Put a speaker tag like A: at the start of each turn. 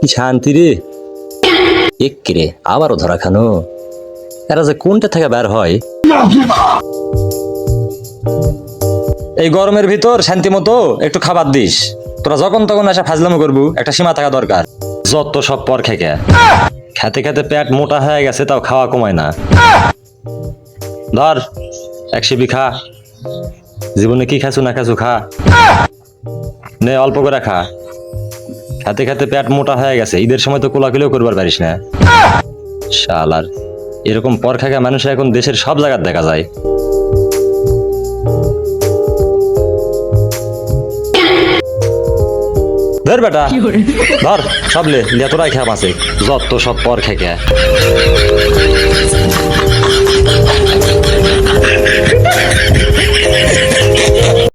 A: কি শান্তি রে। একে রে আবারও ধরা খানো। এরা যে কোনটা থেকে বের হয়। এই গরমের ভিতর শান্তি মতো একটু খাবার দিস। তোরা যখন তখন এসে ফাজলামো করবো, একটা সীমা থাকা দরকার। যত সব পর খেকে খেতে খেতে পেট মোটা হয়ে গেছে, তাও খাওয়া কমায় না। ধর এক শিবি খা। জীবনে কি খাসু না খাসু খা, নে অল্প করে খা। খেতে খেতে পেট মোটা হয়ে গেছে, ঈদের সময় তো কোলাকুলিও করবার পারিস না। শালার এরকম পর খাকা মানুষ এখন দেশের সব জায়গায় দেখা যায়। ধর বেটা ধর, সব লে তোরাই খা মাসে, যত সব পর খেকে।